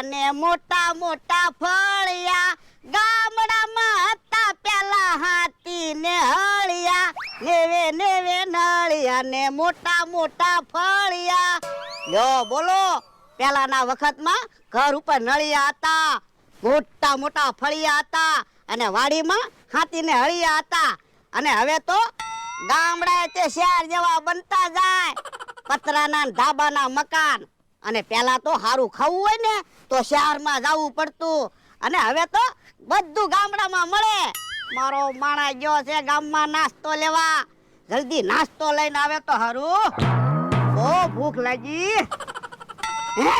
ને મોટા મોટા ફળિયા ગામડામાં હતા પેલા હાથી ને હળિયા નેવે નેવે નળિયા ને મોટા મોટા ફળિયા લ્યો બોલો પેલાના વખતમાં ઘર ઉપર નળિયા હતા મોટા મોટા ફળિયા હતા અને વાડીમાં હાથી ને હળિયા હતા અને હવે તો ગામડાએ તે શહેર જેવા બનતા જાય પતરાના ધાબાના મકાન અને પેલા તો સારું ખાવું હોય ને તો શહેરમાં જવું પડતું અને હવે તો બધું ગામડામાં મળે મારો માણા ગયો છે ગામમાં નાસ્તો લેવા જલ્દી નાસ્તો લઈને આવે તો હારું બહુ ભૂખ લાગી હે